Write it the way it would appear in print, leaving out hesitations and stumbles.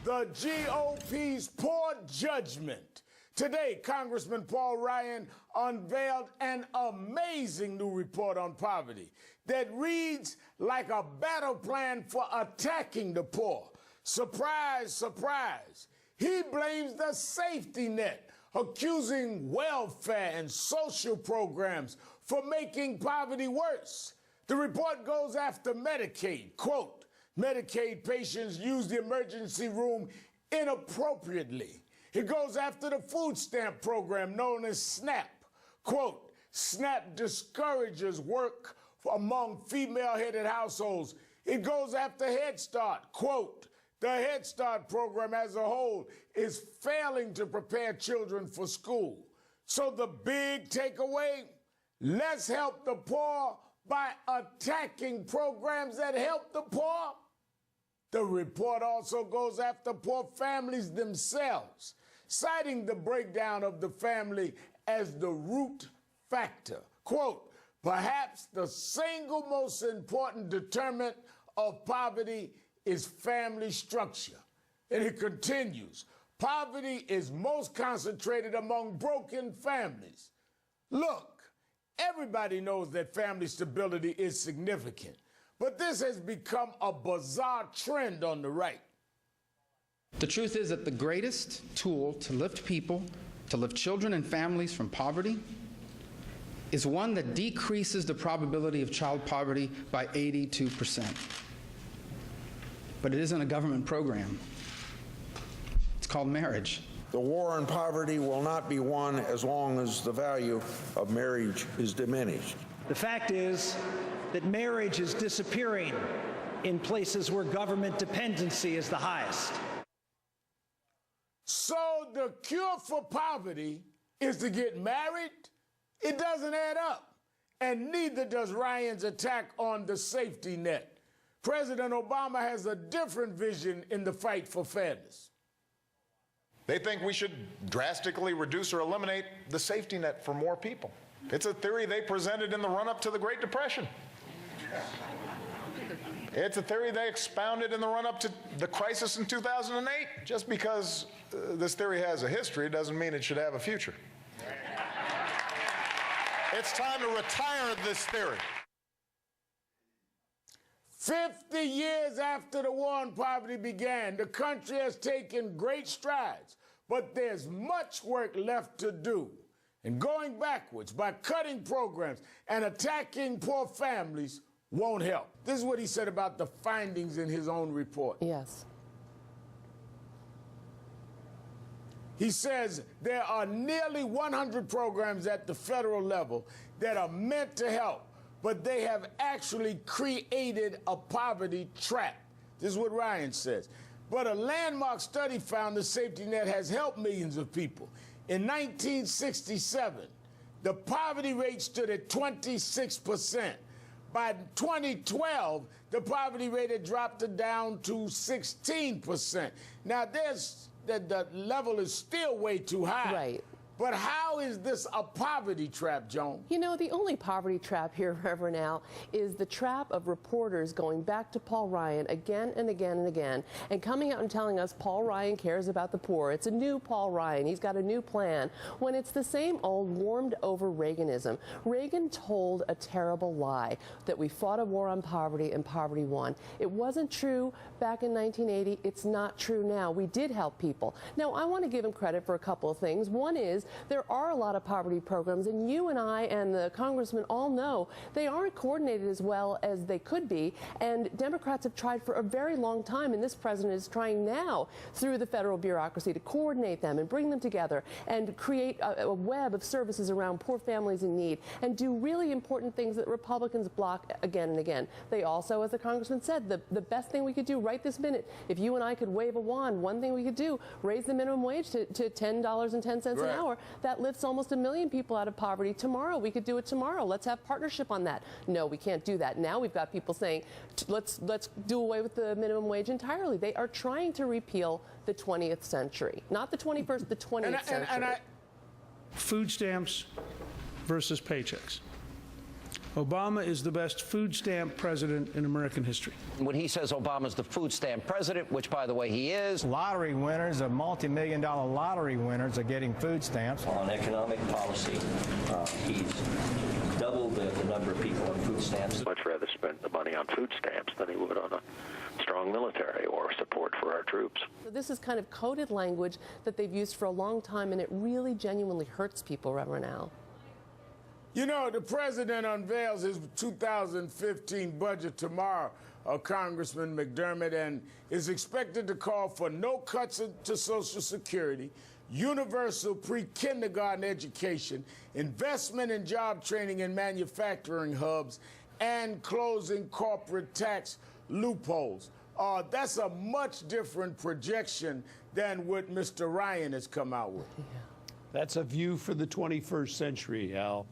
the GOP's poor judgment. Today, Congressman Paul Ryan unveiled an amazing new report on poverty that reads like a battle plan for attacking the poor. Surprise, surprise. He blames the safety net, accusing welfare and social programs for making poverty worse. The report goes after Medicaid. Quote, Medicaid patients use the emergency room inappropriately. It goes after the food stamp program known as SNAP. Quote, SNAP discourages work among female-headed households. It goes after Head Start. Quote, the Head Start program as a whole is failing to prepare children for school. So the big takeaway, let's help the poor by attacking programs that help the poor. The report also goes after poor families themselves, citing the breakdown of the family as the root factor. Quote, perhaps the single most important determinant of poverty is family structure. And it continues, poverty is most concentrated among broken families. Look, everybody knows that family stability is significant, but this has become a bizarre trend on the right. The truth is that the greatest tool to lift people, to lift children and families from poverty, is one that decreases the probability of child poverty by 82%. But it isn't a government program. It's called marriage. The war on poverty will not be won as long as the value of marriage is diminished. The fact is that marriage is disappearing in places where government dependency is the highest. So the cure for poverty is to get married? It doesn't add up. And neither does Ryan's attack on the safety net. President Obama has a different vision in the fight for fairness. They think we should drastically reduce or eliminate the safety net for more people. It's a theory they presented in the run-up to the Great Depression. It's a theory they expounded in the run-up to the crisis in 2008. Just because this theory has a history doesn't mean it should have a future. It's time to retire this theory. 50 years after the war on poverty began, the country has taken great strides, but there's much work left to do. And going backwards by cutting programs and attacking poor families won't help. This is what he said about the findings in his own report. Yes. He says there are nearly 100 programs at the federal level that are meant to help, but they have actually created a poverty trap. This is what Ryan says. But a landmark study found the safety net has helped millions of people. In 1967, the poverty rate stood at 26%. By 2012, the poverty rate had dropped down to 16%. Now, the level is still way too high. Right. But how is this a poverty trap, Joan? You know, the only poverty trap here, Reverend Al, is the trap of reporters going back to Paul Ryan again and again and again and coming out and telling us Paul Ryan cares about the poor. It's a new Paul Ryan. He's got a new plan. When it's the same old warmed over Reaganism. Reagan told a terrible lie that we fought a war on poverty and poverty won. It wasn't true back in 1980. It's not true now. We did help people. Now, I want to give him credit for a couple of things. One is there are a lot of poverty programs, and you and I and the congressman all know they aren't coordinated as well as they could be, and Democrats have tried for a very long time, and this president is trying now through the federal bureaucracy to coordinate them and bring them together and create a web of services around poor families in need and do really important things that Republicans block again and again. They also, as the congressman said, the best thing we could do right this minute, if you and I could wave a wand, one thing we could do, raise the minimum wage to $10.10 an hour. That lifts almost 1 million people out of poverty tomorrow. We could do it tomorrow. Let's have partnership on that. No, we can't do that. Now we've got people saying, let's do away with the minimum wage entirely. They are trying to repeal the 20th century. Not the 21st, the 20th century. Food stamps versus paychecks. Obama is the best food stamp president in American history. When he says Obama's the food stamp president, which, by the way, he is. Lottery winners, multi-million-dollar lottery winners are getting food stamps. On economic policy, he's doubled the number of people on food stamps. I'd much rather spend the money on food stamps than he would on a strong military or support for our troops. So this is kind of coded language that they've used for a long time, and it really genuinely hurts people, Reverend Al. You know, the president unveils his 2015 budget tomorrow, Congressman McDermott, and is expected to call for no cuts to Social Security, universal pre-kindergarten education, investment in job training and manufacturing hubs, and closing corporate tax loopholes. That's a much different projection than what Mr. Ryan has come out with. That's a view for the 21st century, Al.